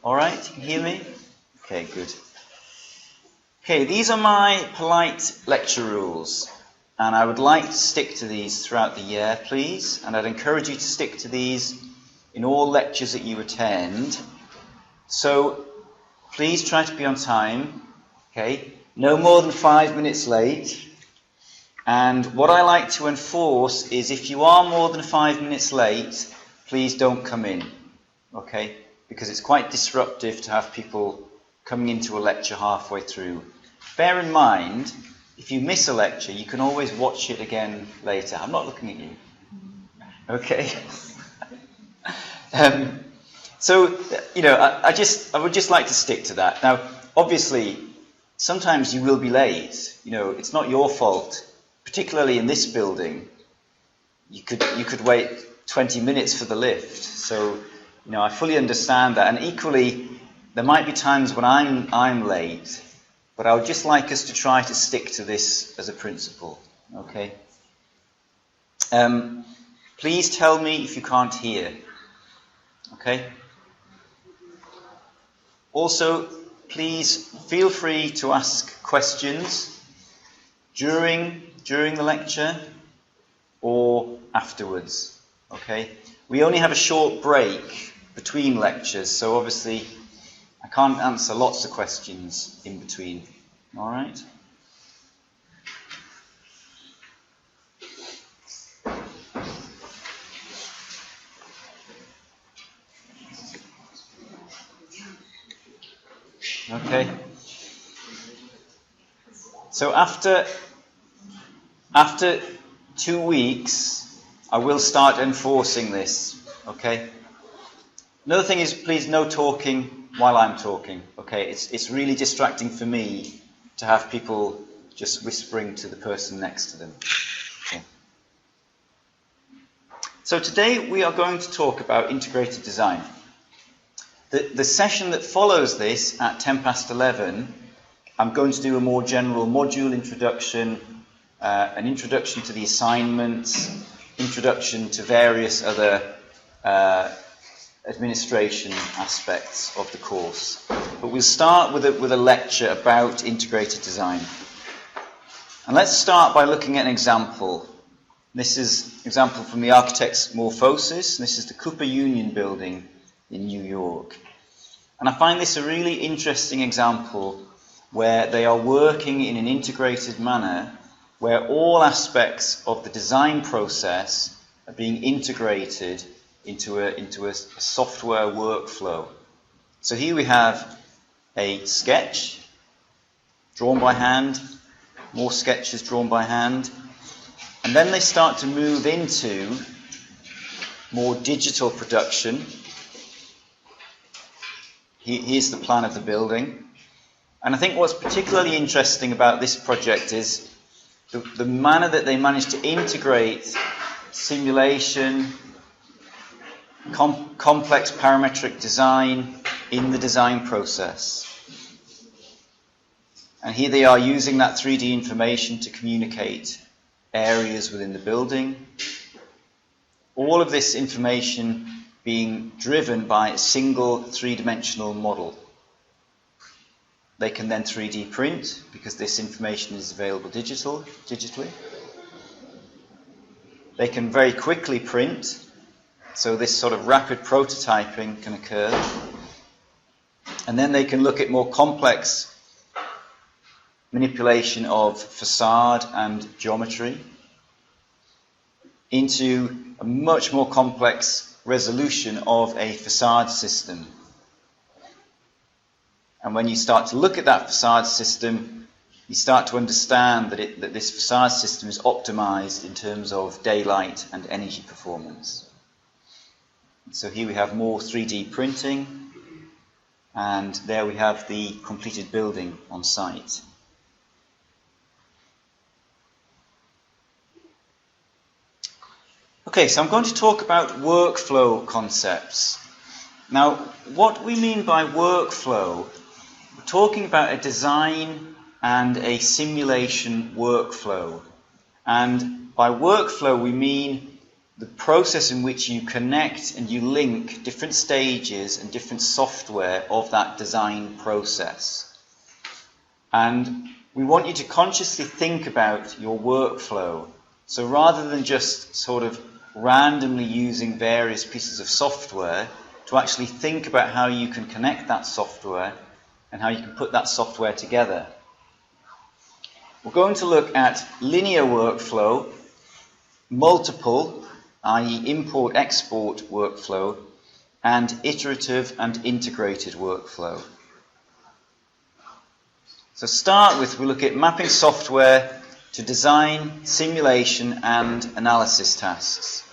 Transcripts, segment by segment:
All right, you can hear me? Okay, good. Okay, these are my polite lecture rules, and I would like to stick to these throughout the year, please, and I'd encourage you to stick to these in all lectures that you attend. So, please try to be on time, okay? No more than 5 minutes late. And what I like to enforce is if you are more than 5 minutes late, please don't come in, okay? Because it's quite disruptive to have people coming into a lecture halfway through. Bear in mind, if you miss a lecture, you can always watch it again later. I'm not looking at you. Okay? So, you know, I would just like to stick to that. Now, obviously, sometimes you will be late. You know, it's not your fault. Particularly in this building, you could wait 20 minutes for the lift. So, you know, I fully understand that. And equally, there might be times when I'm late, but I would just like us to try to stick to this as a principle. Okay? Please tell me if you can't hear. Okay? Also, please feel free to ask questions during the lecture or afterwards. Okay? We only have a short break between lectures, so obviously I can't answer lots of questions in between. All right? Okay. So after 2 weeks, I will start enforcing this. Okay. Another thing is, please, no talking while I'm talking. Okay. It's really distracting for me to have people just whispering to the person next to them. Okay. So today we are going to talk about integrated design. The session that follows this at 11:10, I'm going to do a more general module introduction, an introduction to the assignments, introduction to various other administration aspects of the course. But we'll start with a lecture about integrated design. And let's start by looking at an example. This is an example from the architect's morphosis. This is the Cooper Union Building in New York. And I find this a really interesting example where they are working in an integrated manner, where all aspects of the design process are being integrated into a software workflow. So here we have a sketch drawn by hand, more sketches drawn by hand, and then they start to move into more digital production. Here's the plan of the building. And I think what's particularly interesting about this project is the manner that they managed to integrate simulation, complex parametric design in the design process. And here they are using that 3D information to communicate areas within the building. All of this information being driven by a single three-dimensional model. They can then 3D print, because this information is available digitally. They can very quickly print, so this sort of rapid prototyping can occur. And then they can look at more complex manipulation of facade and geometry into a much more complex resolution of a facade system. And when you start to look at that facade system, you start to understand that this facade system is optimized in terms of daylight and energy performance. So here we have more 3D printing, and there we have the completed building on site. Okay, so I'm going to talk about workflow concepts. Now, what we mean by workflow, we're talking about a design and a simulation workflow. And by workflow, we mean the process in which you connect and you link different stages and different software of that design process. And we want you to consciously think about your workflow. So rather than just sort of randomly using various pieces of software, to actually think about how you can connect that software and how you can put that software together. We're going to look at linear workflow, multiple, i.e. import-export workflow, and iterative and integrated workflow. So start with, we look at mapping software to design, simulation and analysis tasks.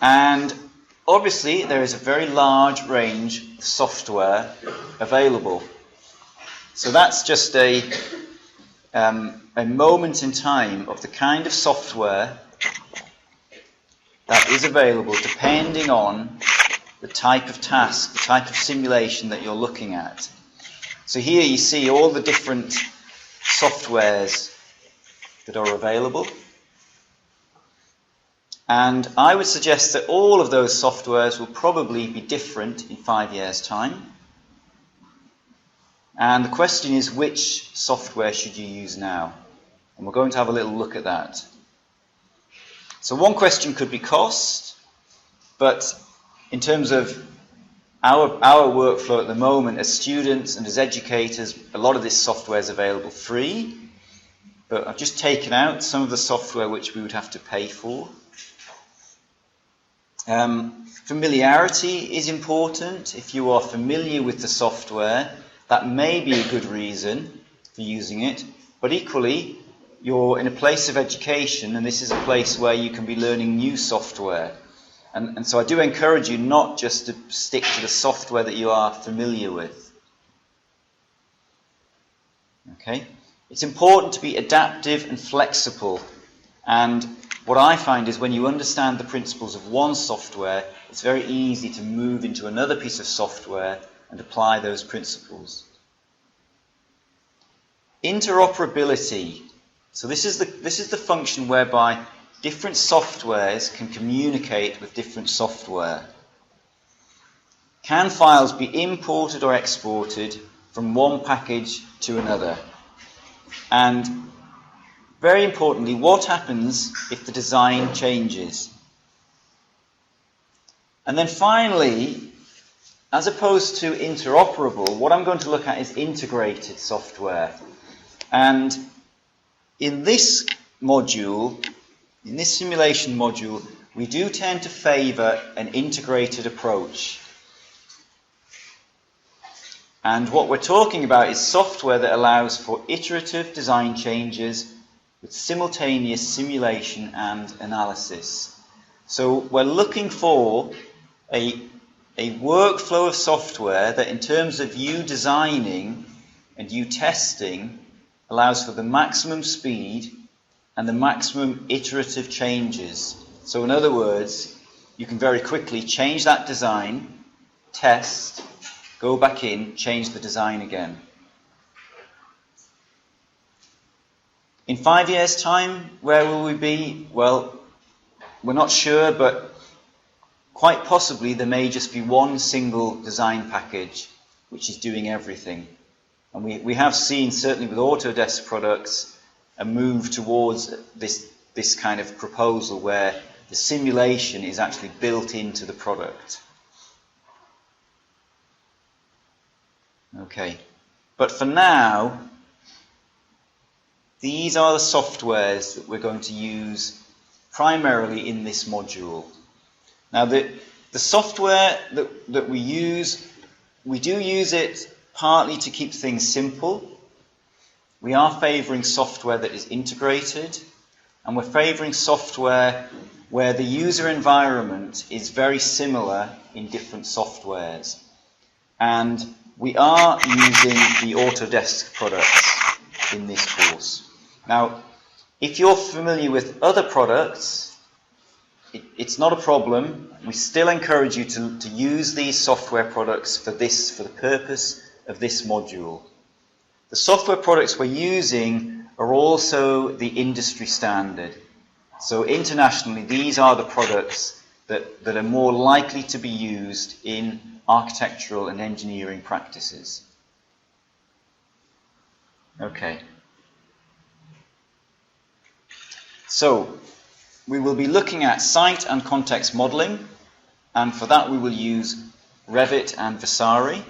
And obviously there is a very large range of software available. So that's just a moment in time of the kind of software that is available depending on the type of task, the type of simulation that you're looking at. So here you see all the different softwares that are available. And I would suggest that all of those softwares will probably be different in 5 years' time. And the question is, which software should you use now? And we're going to have a little look at that. So one question could be cost, but in terms of our workflow at the moment as students and as educators, a lot of this software is available free, but I've just taken out some of the software which we would have to pay for. Familiarity is important. If you are familiar with the software, that may be a good reason for using it, but equally you're in a place of education and this is a place where you can be learning new software. And so I do encourage you not just to stick to the software that you are familiar with. Okay? It's important to be adaptive and flexible. And what I find is when you understand the principles of one software, it's very easy to move into another piece of software and apply those principles. Interoperability. So this is the function whereby different softwares can communicate with different software. Can files be imported or exported from one package to another? And very importantly, what happens if the design changes? And then finally, as opposed to interoperable, what I'm going to look at is integrated software. And in this module, in this simulation module, we do tend to favour an integrated approach. And what we're talking about is software that allows for iterative design changes with simultaneous simulation and analysis. So we're looking for a workflow of software that in terms of you designing and you testing allows for the maximum speed and the maximum iterative changes. So in other words, you can very quickly change that design, test, go back in, change the design again. In 5 years' time, where will we be? Well, we're not sure, but quite possibly there may just be one single design package which is doing everything. And we have seen, certainly with Autodesk products, a move towards this kind of proposal where the simulation is actually built into the product. Okay, but for now, these are the softwares that we're going to use primarily in this module. Now the software that we use, we do use it partly to keep things simple. We are favouring software that is integrated, and we're favouring software where the user environment is very similar in different softwares. And we are using the Autodesk products in this course. Now, if you're familiar with other products, it's not a problem. We still encourage you to use these software products for the purpose of this module. The software products we're using are also the industry standard. So internationally, these are the products that are more likely to be used in architectural and engineering practices. Okay. So we will be looking at site and context modeling, and for that we will use Revit and Vasari.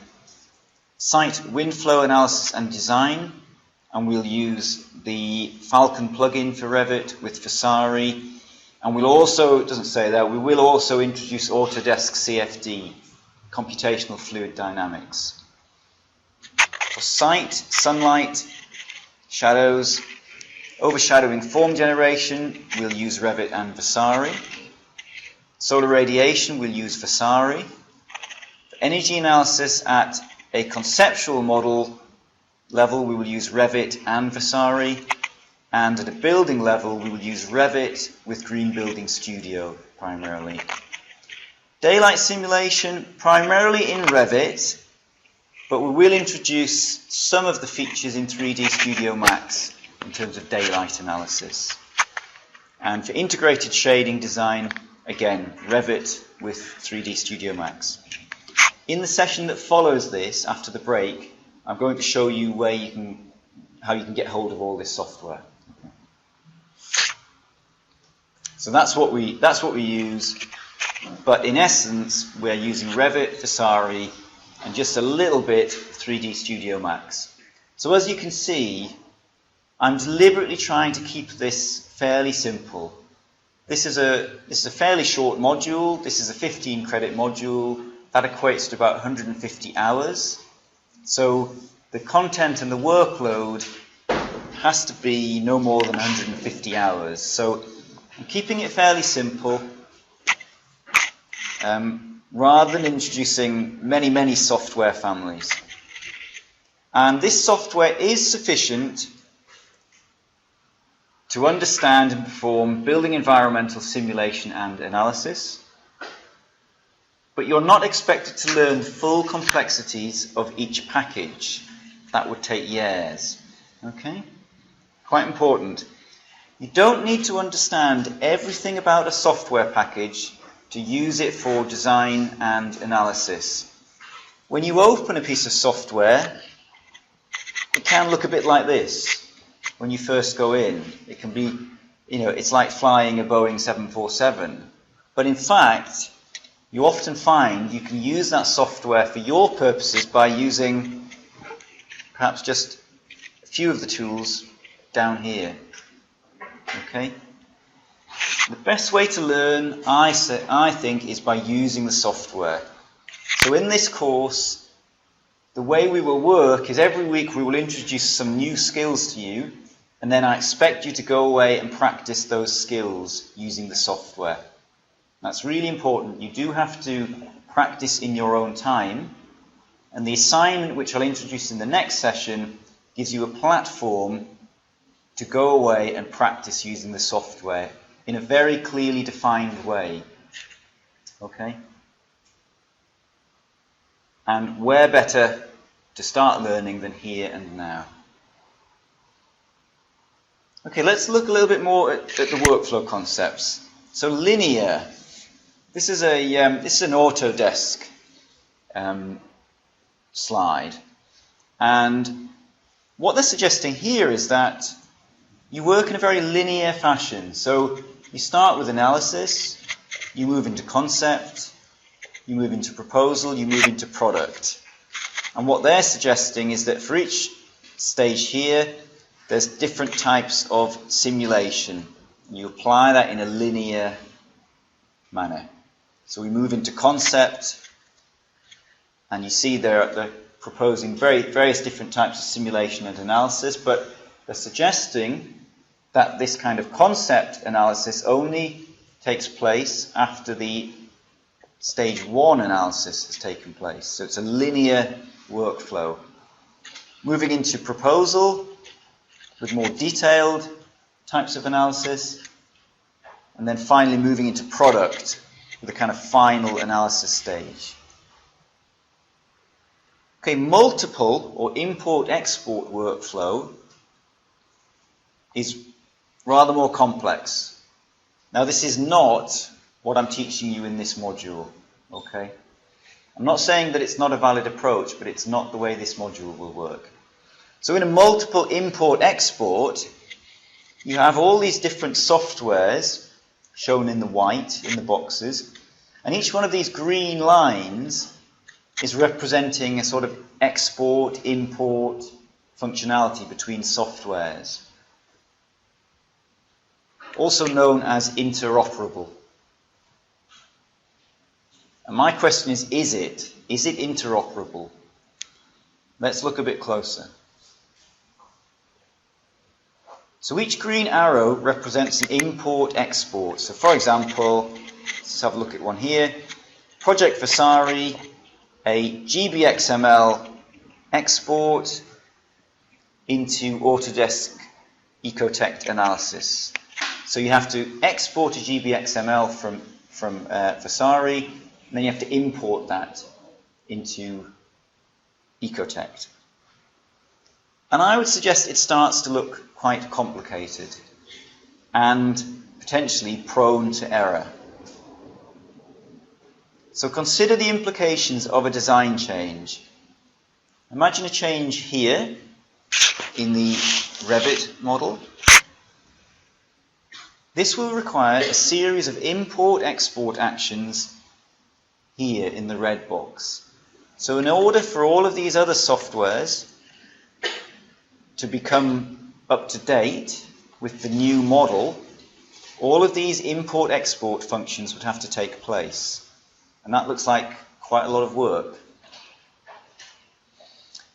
Site wind flow analysis and design, and we'll use the Falcon plugin for Revit with Vasari. And we'll also, it doesn't say that, we will also introduce Autodesk CFD, Computational Fluid Dynamics. For site, sunlight, shadows, overshadowing form generation, we'll use Revit and Vasari. Solar radiation, we'll use Vasari. For energy analysis at a conceptual model level, we will use Revit and Vasari. And at a building level, we will use Revit with Green Building Studio primarily. Daylight simulation, primarily in Revit, but we will introduce some of the features in 3D Studio Max in terms of daylight analysis. And for integrated shading design, again, Revit with 3D Studio Max. In the session that follows this, after the break, I'm going to show you how you can get hold of all this software. So that's what we use, but in essence, we're using Revit, Vasari, and just a little bit 3D Studio Max. So as you can see, I'm deliberately trying to keep this fairly simple. This is a fairly short module. This is a 15 credit module. That equates to about 150 hours. So the content and the workload has to be no more than 150 hours. So I'm keeping it fairly simple, rather than introducing many software families. And this software is sufficient to understand and perform building environmental simulation and analysis, but you're not expected to learn the full complexities of each package. That would take years. Okay? Quite important. You don't need to understand everything about a software package to use it for design and analysis. When you open a piece of software, it can look a bit like this when you first go in. It can be, it's like flying a Boeing 747. But in fact, you often find you can use that software for your purposes by using perhaps just a few of the tools down here. Okay? The best way to learn, I think, is by using the software. So in this course, the way we will work is every week we will introduce some new skills to you, and then I expect you to go away and practice those skills using the software. That's really important. You do have to practice in your own time, and the assignment which I'll introduce in the next session gives you a platform to go away and practice using the software in a very clearly defined way. Okay? And where better to start learning than here and now? Okay, let's look a little bit more at the workflow concepts. So linear. This is an Autodesk slide. And what they're suggesting here is that you work in a very linear fashion. So you start with analysis, you move into concept, you move into proposal, you move into product. And what they're suggesting is that for each stage here, there's different types of simulation. You apply that in a linear manner. So we move into concept, and you see they're proposing various different types of simulation and analysis, but they're suggesting that this kind of concept analysis only takes place after the stage 1 analysis has taken place. So it's a linear workflow. Moving into proposal with more detailed types of analysis, and then finally moving into product with a kind of final analysis stage. Okay, multiple or import-export workflow is rather more complex. Now this is not what I'm teaching you in this module, okay? I'm not saying that it's not a valid approach, but it's not the way this module will work. So in a multiple import-export, you have all these different softwares shown in the white, in the boxes, and each one of these green lines is representing a sort of export-import functionality between softwares, also known as interoperable. And my question is it? Is it interoperable? Let's look a bit closer. So each green arrow represents an import-export. So for example, let's have a look at one here. Project Vasari, a GBXML export into Autodesk Ecotect analysis. So you have to export a GBXML from Vasari, and then you have to import that into Ecotect. And I would suggest it starts to look quite complicated and potentially prone to error. So consider the implications of a design change. Imagine a change here in the Revit model. This will require a series of import-export actions here in the red box. So in order for all of these other softwares to become up to date with the new model, all of these import-export functions would have to take place. And that looks like quite a lot of work.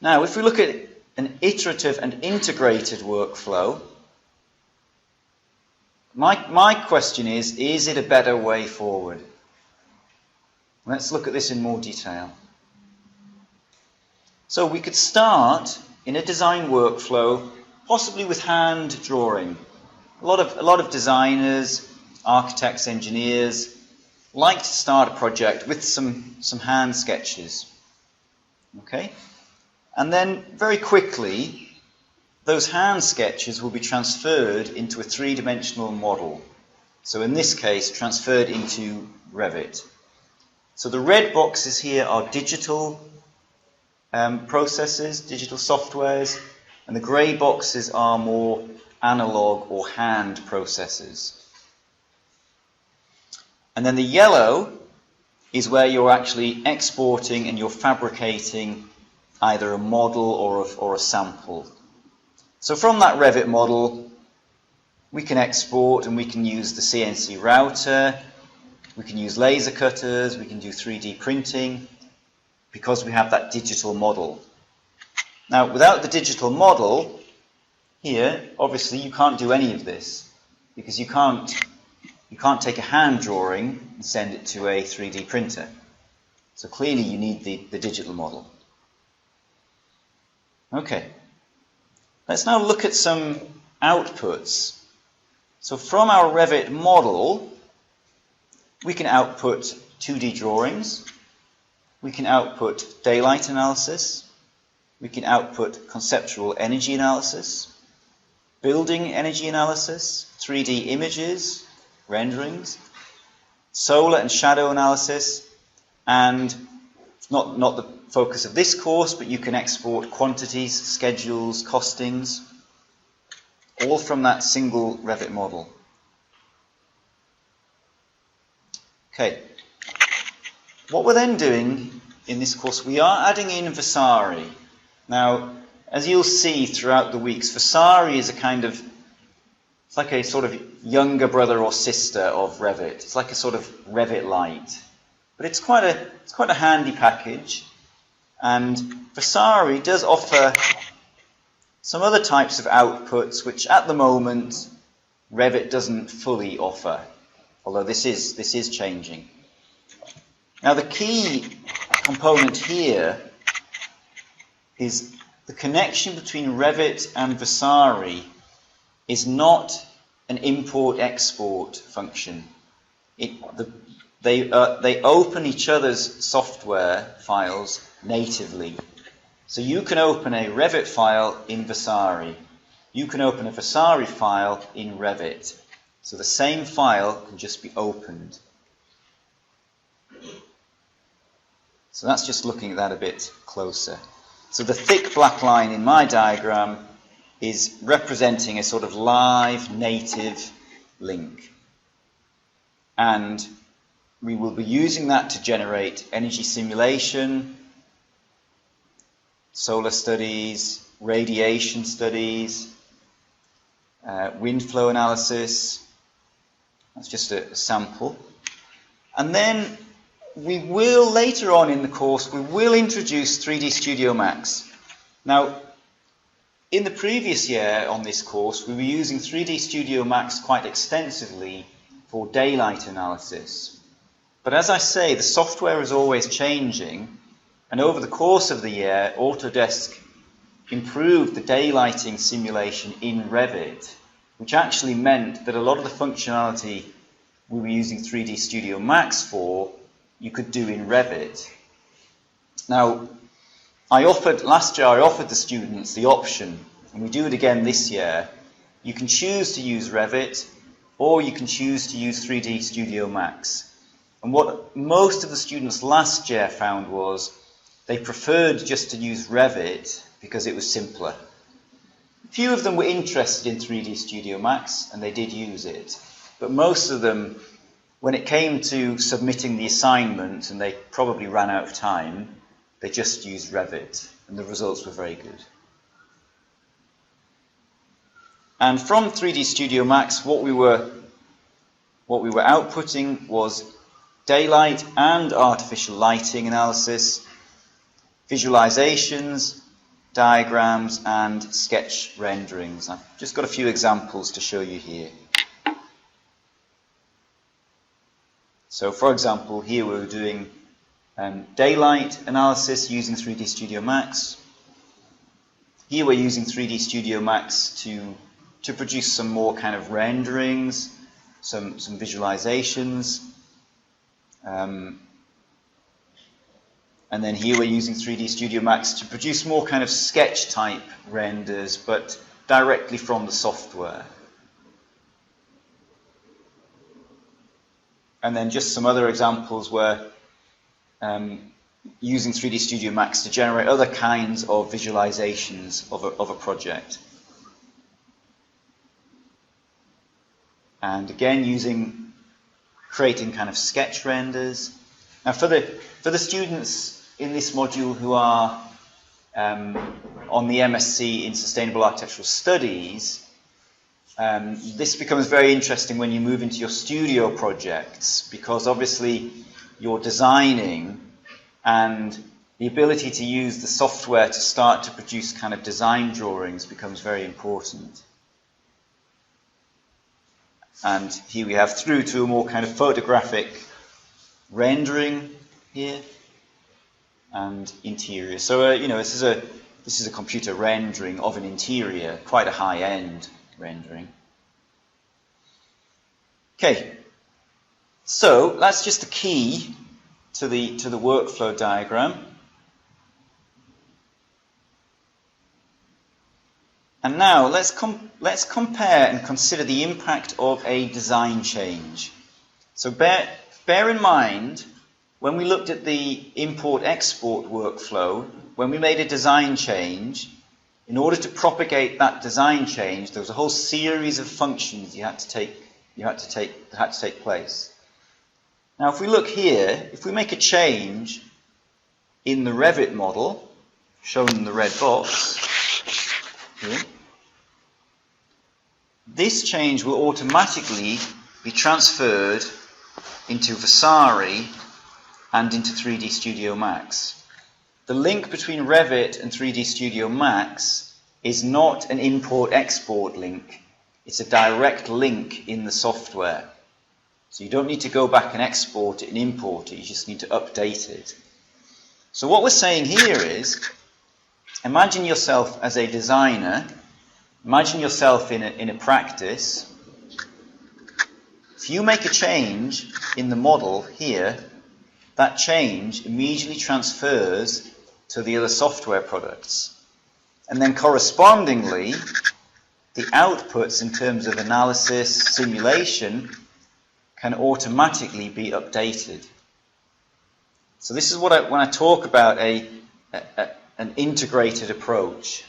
Now, if we look at an iterative and integrated workflow, my question is it a better way forward? Let's look at this in more detail. So we could start in a design workflow, possibly with hand drawing. A lot of designers, architects, engineers like to start a project with some hand sketches. Okay? And then very quickly, those hand sketches will be transferred into a three-dimensional model. So in this case, transferred into Revit. So the red boxes here are digital processes, digital softwares, and the grey boxes are more analog or hand processes. And then the yellow is where you're actually exporting and you're fabricating either a model or a sample. So from that Revit model, we can export and we can use the CNC router, we can use laser cutters, we can do 3D printing, because we have that digital model. Now, without the digital model, here, obviously you can't do any of this, because you can't take a hand drawing and send it to a 3D printer. So clearly you need the digital model. Okay. Let's now look at some outputs. So from our Revit model, we can output 2D drawings, we can output daylight analysis, we can output conceptual energy analysis, building energy analysis, 3D images, renderings, solar and shadow analysis, and not the focus of this course, but you can export quantities, schedules, costings, all from that single Revit model. Okay. What we're then doing in this course, we are adding in Vasari. Now, as you'll see throughout the weeks, Vasari is it's like a sort of younger brother or sister of Revit. It's like a sort of Revit Lite. But it's quite a handy package. And Vasari does offer some other types of outputs which at the moment Revit doesn't fully offer, although this is changing. Now the key component here is the connection between Revit and Vasari is not an import-export function. They open each other's software files natively. So you can open a Revit file in Vasari. You can open a Vasari file in Revit. So the same file can just be opened. So that's just looking at that a bit closer. So the thick black line in my diagram is representing a sort of live native link. And we will be using that to generate energy simulation, solar studies, radiation studies, wind flow analysis. That's just a sample. And then we will, later on in the course, we will introduce 3D Studio Max. Now, in the previous year on this course, we were using 3D Studio Max quite extensively for daylight analysis. But as I say, the software is always changing, and over the course of the year, Autodesk improved the daylighting simulation in Revit, which actually meant that a lot of the functionality we were using 3D Studio Max for, you could do in Revit. Now, last year I offered the students the option, and we do it again this year. You can choose to use Revit, or you can choose to use 3D Studio Max. And what most of the students last year found was they preferred just to use Revit because it was simpler. A few of them were interested in 3D Studio Max, and they did use it. But most of them, when it came to submitting the assignment, and they probably ran out of time, they just used Revit, and the results were very good. And from 3D Studio Max, what we were outputting was daylight and artificial lighting analysis, visualizations, diagrams, and sketch renderings. I've just got a few examples to show you here. So, for example, here we're doing daylight analysis using 3D Studio Max. Here we're using 3D Studio Max to produce some more kind of renderings, some visualizations. And then here we're using 3D Studio Max to produce more kind of sketch type renders, but directly from the software. And then just some other examples where using 3D Studio Max to generate other kinds of visualizations of a project. And again, creating kind of sketch renders. Now for the students in this module who are on the MSc in Sustainable Architectural Studies, this becomes very interesting when you move into your studio projects, because obviously you're designing, and the ability to use the software to start to produce kind of design drawings becomes very important. And here we have through to a more kind of photographic rendering here and interior. So this is a computer rendering of an interior, quite a high-end rendering. Okay, so that's just the key to the workflow diagram. And now let's compare and consider the impact of a design change. So bear in mind, when we looked at the import-export workflow, when we made a design change, in order to propagate that design change, there was a whole series of functions that had to take place. Now, if we look here, if we make a change in the Revit model, shown in the red box here, this change will automatically be transferred into Vasari and into 3D Studio Max. The link between Revit and 3D Studio Max is not an import-export link. It's a direct link in the software. So you don't need to go back and export it and import it, you just need to update it. So what we're saying here is, imagine yourself as a designer, imagine yourself in a practice. If you make a change in the model here, that change immediately transfers to the other software products. And then correspondingly, the outputs in terms of analysis, simulation, can automatically be updated. So this is what when I talk about an integrated approach.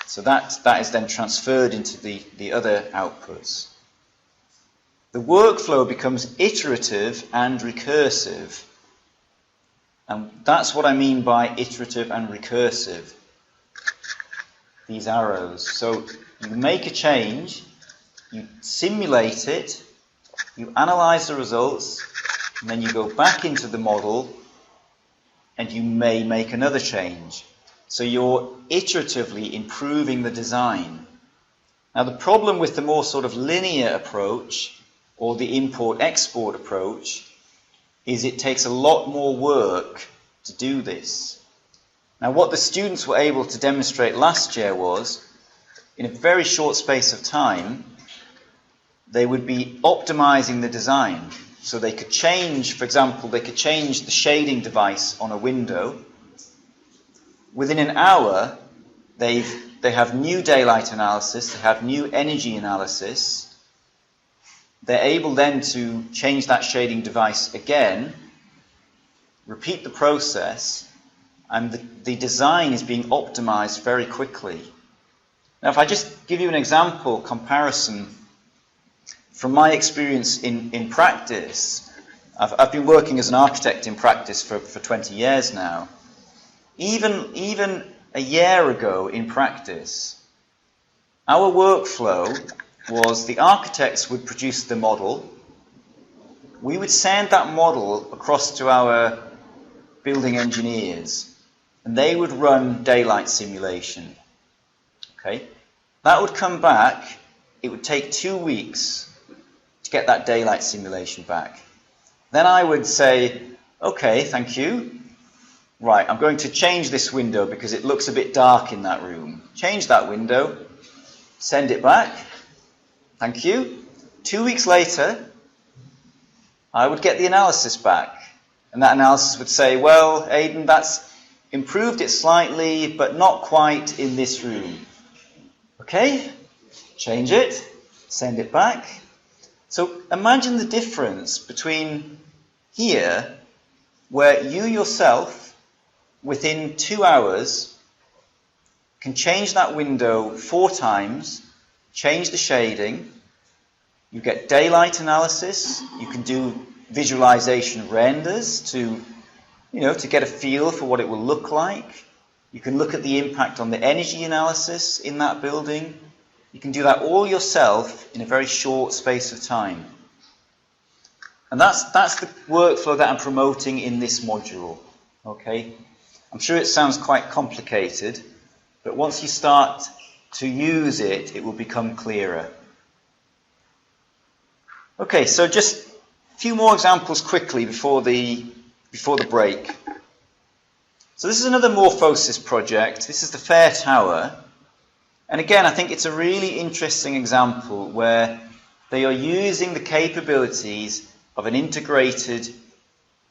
So that is then transferred into the other outputs. The workflow becomes iterative and recursive. And that's what I mean by iterative and recursive. These arrows. So you make a change, you simulate it, you analyze the results, and then you go back into the model and you may make another change. So you're iteratively improving the design. Now the problem with the more sort of linear approach or the import-export approach is it takes a lot more work to do this. Now what the students were able to demonstrate last year was, in a very short space of time, they would be optimizing the design. So they could change, for example, they could change the shading device on a window. Within an hour, they have new daylight analysis, they have new energy analysis. They're able then to change that shading device again, repeat the process, and the design is being optimized very quickly. Now, if I just give you an example, comparison, from my experience in practice, I've been working as an architect in practice for 20 years now. Even a year ago in practice, our workflow was the architects would produce the model. We would send that model across to our building engineers, and they would run daylight simulation. Okay, that would come back. It would take 2 weeks to get that daylight simulation back. Then I would say, okay, thank you. Right, I'm going to change this window because it looks a bit dark in that room. Change that window, send it back. Thank you. 2 weeks later, I would get the analysis back. And that analysis would say, well, Aidan, that's improved it slightly, but not quite in this room. Okay, change it, send it back. So imagine the difference between here, where you yourself, within 2 hours, can change that window 4 times, change the shading, you get daylight analysis, you can do visualization renders to get a feel for what it will look like. You can look at the impact on the energy analysis in that building. You can do that all yourself in a very short space of time. And that's the workflow that I'm promoting in this module. Okay? I'm sure it sounds quite complicated, but once you start to use it, it will become clearer. Okay, so just a few more examples quickly before the break. So this is another Morphosis project. This is the Fair Tower. And again, I think it's a really interesting example where they are using the capabilities of an integrated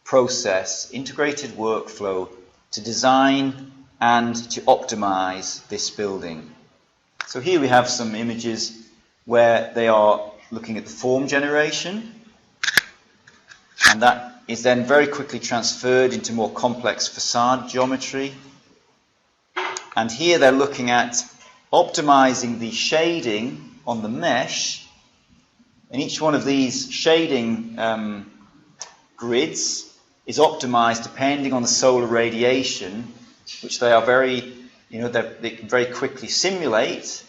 process, integrated workflow to design and to optimize this building. So here we have some images where they are looking at the form generation, and that is then very quickly transferred into more complex facade geometry. And here they're looking at optimizing the shading on the mesh, and each one of these shading grids is optimized depending on the solar radiation, which they are they can very quickly simulate,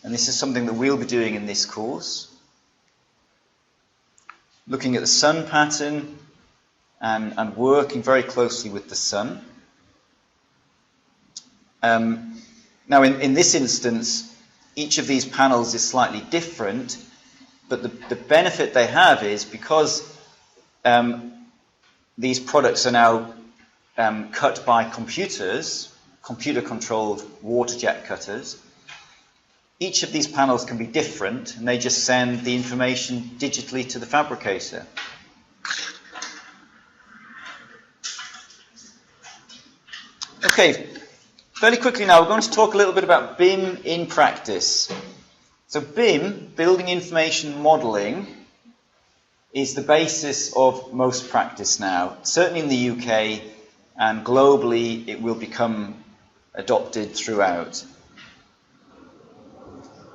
and this is something that we'll be doing in this course. Looking at the sun pattern and working very closely with the sun. Now in this instance, each of these panels is slightly different, but the benefit they have is because these products are now cut by computers, computer-controlled water jet cutters. Each of these panels can be different, and they just send the information digitally to the fabricator. Okay, fairly quickly now, we're going to talk a little bit about BIM in practice. So BIM, Building Information Modelling, is the basis of most practice now. Certainly in the UK and globally, it will become adopted throughout.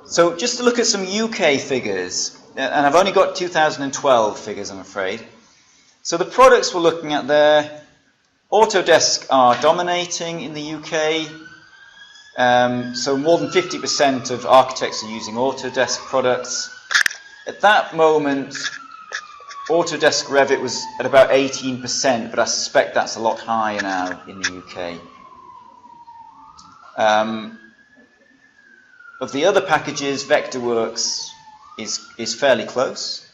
So just to look at some UK figures, and I've only got 2012 figures, I'm afraid. So the products we're looking at there, Autodesk are dominating in the UK. So more than 50% of architects are using Autodesk products. At that moment, Autodesk Revit was at about 18%, but I suspect that's a lot higher now in the UK. Of the other packages, Vectorworks is fairly close.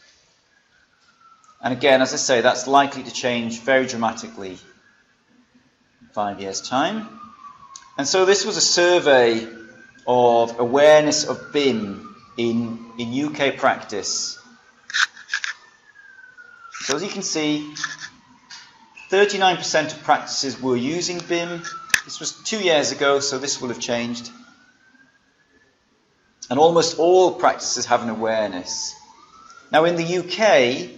And again, as I say, that's likely to change very dramatically in 5 years' time. And so this was a survey of awareness of BIM in UK practice. So as you can see, 39% of practices were using BIM. This was 2 years ago, so this will have changed. And almost all practices have an awareness. Now in the UK,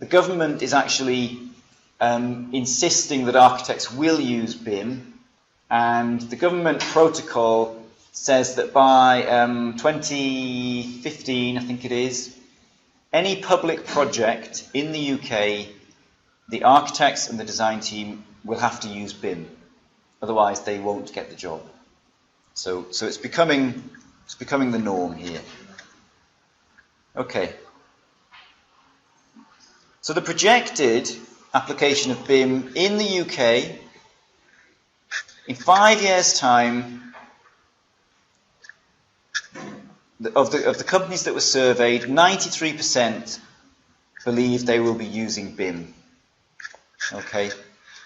the government is actually insisting that architects will use BIM, and the government protocol says that by 2015, I think it is, any public project in the UK, the architects and the design team will have to use BIM. Otherwise, they won't get the job. So it's becoming the norm here. Okay. So the projected application of BIM in the UK, in 5 years' time, of the companies that were surveyed, 93% believe they will be using BIM. Okay,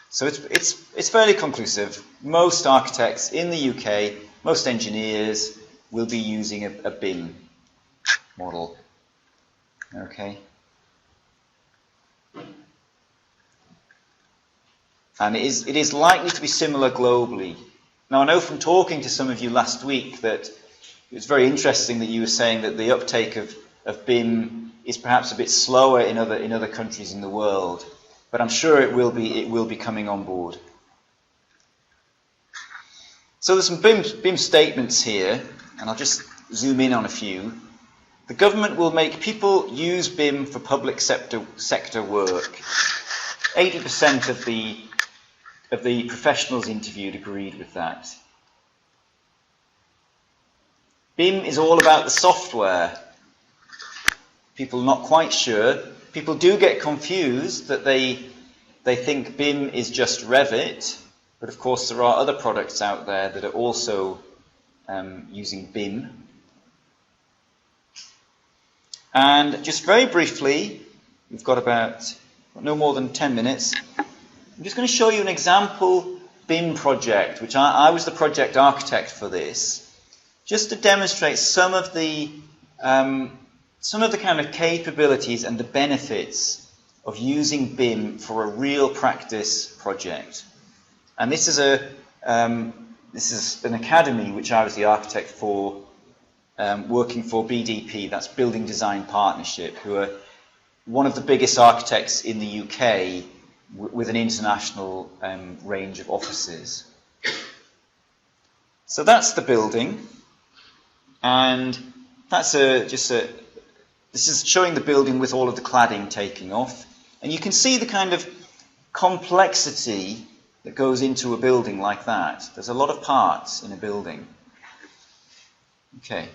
so it's fairly conclusive. Most architects in the UK, most engineers, will be using a BIM model. Okay. And it is likely to be similar globally. Now, I know from talking to some of you last week that it was very interesting that you were saying that the uptake of BIM is perhaps a bit slower in other countries in the world, but I'm sure it will be coming on board. So there's some BIM statements here, and I'll just zoom in on a few. The government will make people use BIM for public sector work. 80% of the professionals interviewed agreed with that. BIM is all about the software. People are not quite sure. People do get confused that they think BIM is just Revit, but of course there are other products out there that are also using BIM. And just very briefly, we've got about no more than 10 minutes. I'm just going to show you an example BIM project, which I was the project architect for this, just to demonstrate some of the kind of capabilities and the benefits of using BIM for a real practice project. And this is an academy which I was the architect for, working for BDP, that's Building Design Partnership, who are one of the biggest architects in the UK with an international range of offices. So that's the building, and that's this is showing the building with all of the cladding taking off, and you can see the kind of complexity that goes into a building like that. There's a lot of parts in a building. Okay.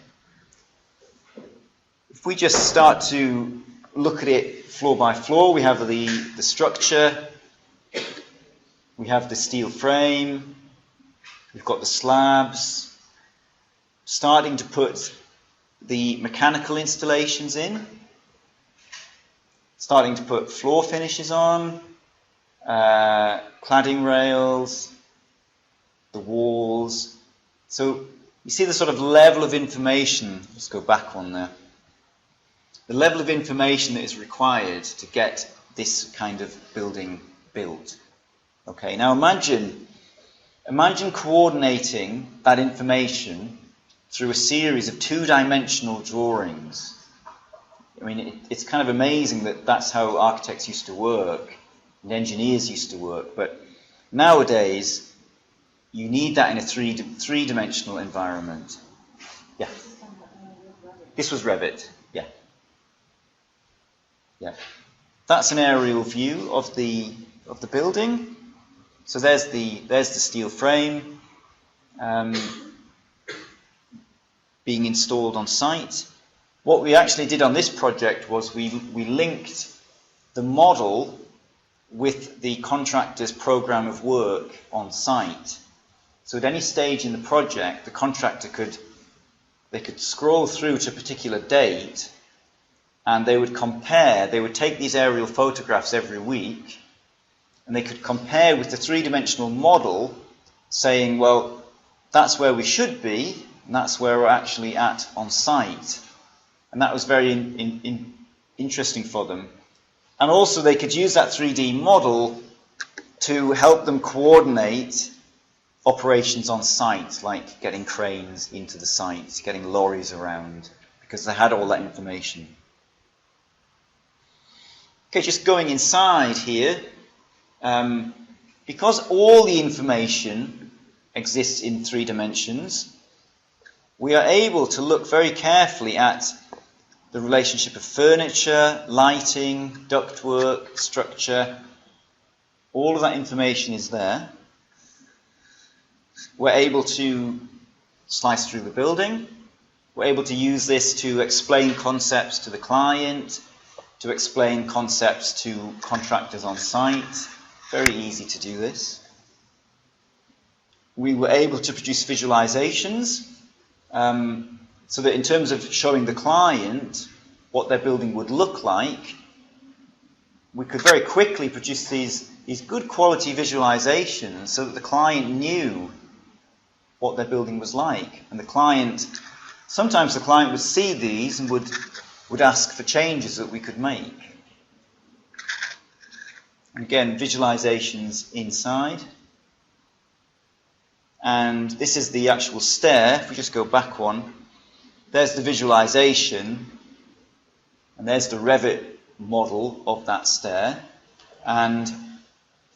If we just start to look at it floor by floor, we have the structure, we have the steel frame, we've got the slabs, starting to put the mechanical installations in, starting to put floor finishes on, cladding rails, the walls. So you see the sort of level of information, let's go back one there, the level of information that is required to get this kind of building built. Okay, now imagine Imagine coordinating that information through a series of two-dimensional drawings. I mean, it's kind of amazing that that's how architects used to work, and engineers used to work, but nowadays, you need that in a three-dimensional environment. Yeah. This was Revit. Yeah. Yeah. That's an aerial view of the building. So there's the steel frame being installed on site. What we actually did on this project was we linked the model with the contractor's program of work on site. So at any stage in the project, the contractor could scroll through to a particular date, and they would take these aerial photographs every week, and they could compare with the three-dimensional model, saying, well, that's where we should be, and that's where we're actually at on site. And that was very interesting for them. And also they could use that 3D model to help them coordinate operations on site, like getting cranes into the site, getting lorries around, because they had all that information. Okay, just going inside here, because all the information exists in 3 dimensions, we are able to look very carefully at the relationship of furniture, lighting, ductwork, structure. All of that information is there. We're able to slice through the building. We're able to use this to explain concepts to the client, to explain concepts to contractors on site. Very easy to do this. We were able to produce visualizations, so that in terms of showing the client what their building would look like, we could very quickly produce these good quality visualizations so that the client knew what their building was like. And sometimes the client would see these and would ask for changes that we could make. And again, visualizations inside. And this is the actual stair. If we just go back one, there's the visualization, and there's the Revit model of that stair. And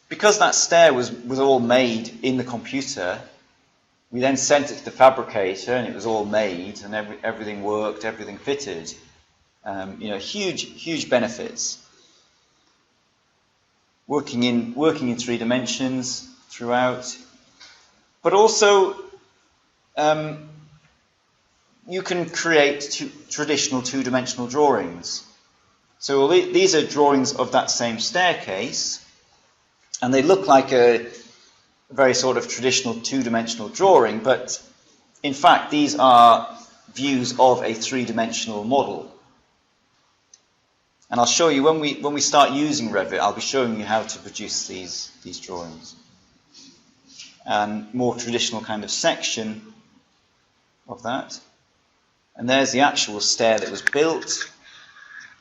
because that stair was all made in the computer, we then sent it to the fabricator, and it was all made, and everything worked, everything fitted. Huge benefits. Working in 3 dimensions throughout. But also, you can create traditional 2-dimensional drawings. So these are drawings of that same staircase, and they look like a very sort of traditional 2-dimensional drawing, but in fact these are views of a 3-dimensional model. And I'll show you when we start using Revit, I'll be showing you how to produce these drawings. And more traditional kind of section of that. And there's the actual stair that was built.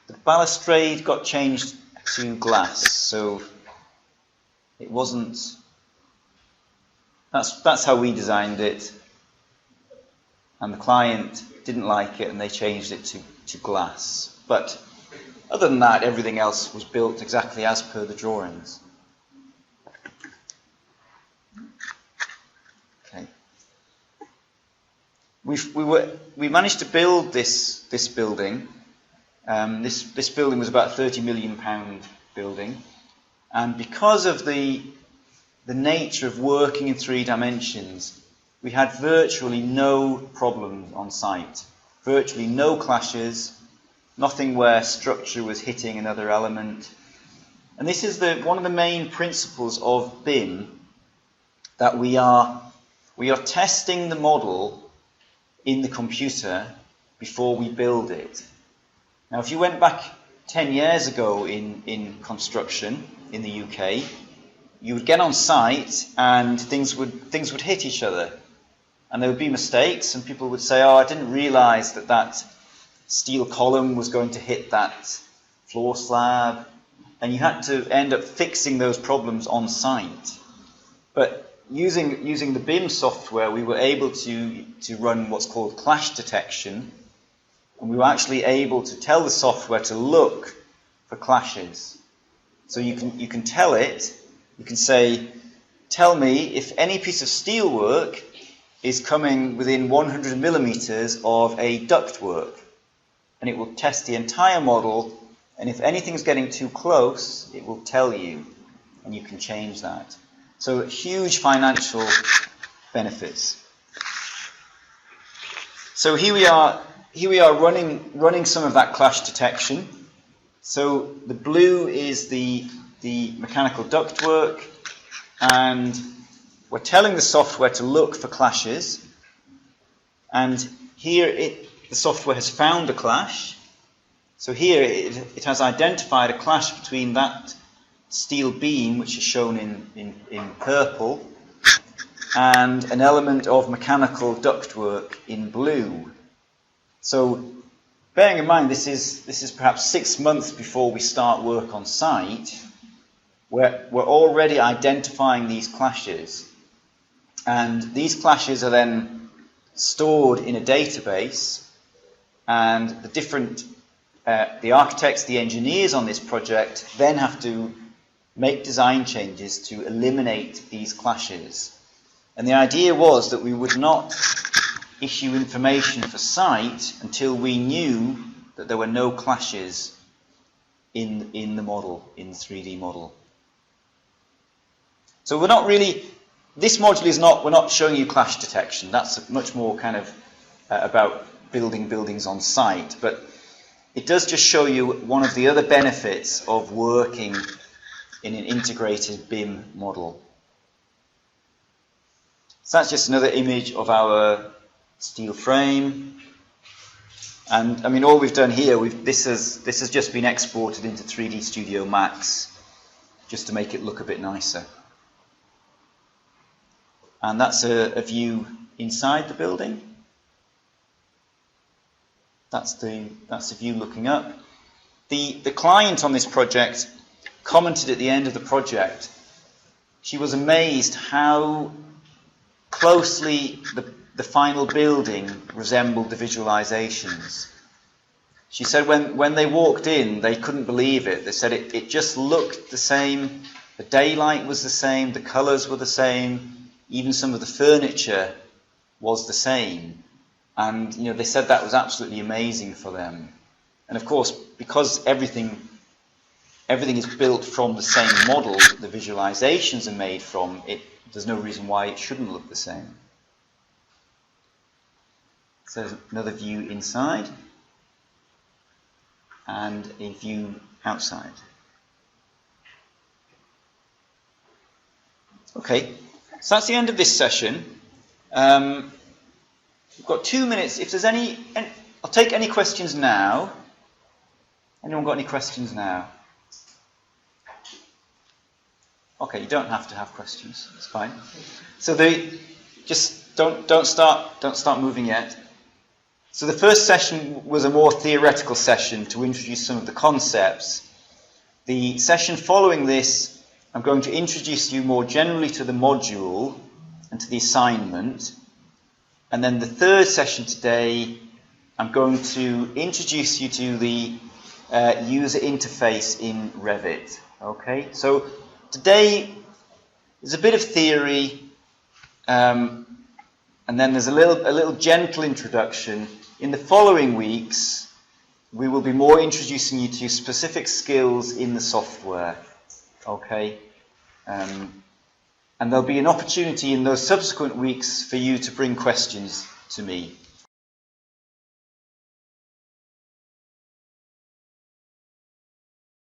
The balustrade got changed to glass, so it wasn't. That's how we designed it, and the client didn't like it, and they changed it to glass. But other than that, everything else was built exactly as per the drawings. We managed to build this building. This building was about a £30 million building, and because of the nature of working in 3 dimensions, we had virtually no problems on site, virtually no clashes, nothing where structure was hitting another element. And this is one of the main principles of BIM, that we are testing the model in the computer before we build it. Now, if you went back 10 years ago in construction in the UK, you would get on site and things would hit each other, and there would be mistakes, and people would say, "Oh, I didn't realise that steel column was going to hit that floor slab," and you had to end up fixing those problems on site. But using the BIM software, we were able to run what's called clash detection, and we were actually able to tell the software to look for clashes. So you can tell it, you can say, tell me if any piece of steelwork is coming within 100 millimeters of a ductwork, and it will test the entire model, and if anything's getting too close, it will tell you, and you can change that. So huge financial benefits. So here we are running some of that clash detection. So the blue is the mechanical ductwork, and we're telling the software to look for clashes. And here the software has found a clash. So here it has identified a clash between that steel beam, which is shown in purple, and an element of mechanical ductwork in blue. So bearing in mind this is perhaps 6 months before we start work on site, we're already identifying these clashes, and these clashes are then stored in a database, and the architects, the engineers on this project then have to make design changes to eliminate these clashes. And the idea was that we would not issue information for site until we knew that there were no clashes in the model, in the 3D model. So we're not really, this module is not, we're not showing you clash detection. That's much more kind of about building buildings on site. But it does just show you one of the other benefits of working in an integrated BIM model. So that's just another image of our steel frame. And I mean, all we've done here, this has just been exported into 3D Studio Max just to make it look a bit nicer. And that's a view inside the building. That's the view looking up. The client on this project commented at the end of the project, she was amazed how closely the final building resembled the visualizations. She said when they walked in, they couldn't believe it. They said it just looked the same, the daylight was the same, the colors were the same, even some of the furniture was the same. And they said that was absolutely amazing for them. And of course, because everything is built from the same model that the visualizations are made from, there's no reason why it shouldn't look the same. So there's another view inside and a view outside. Okay, so that's the end of this session. We've got 2 minutes. If there's I'll take any questions now. Anyone got any questions now? Okay, you don't have to have questions. It's fine. So just don't start moving yet. So the first session was a more theoretical session to introduce some of the concepts. The session following this, I'm going to introduce you more generally to the module and to the assignment. And then the third session today, I'm going to introduce you to the user interface in Revit. Okay, so today there's a bit of theory, and then there's a little gentle introduction. In the following weeks, we will be more introducing you to specific skills in the software. Okay, and there'll be an opportunity in those subsequent weeks for you to bring questions to me.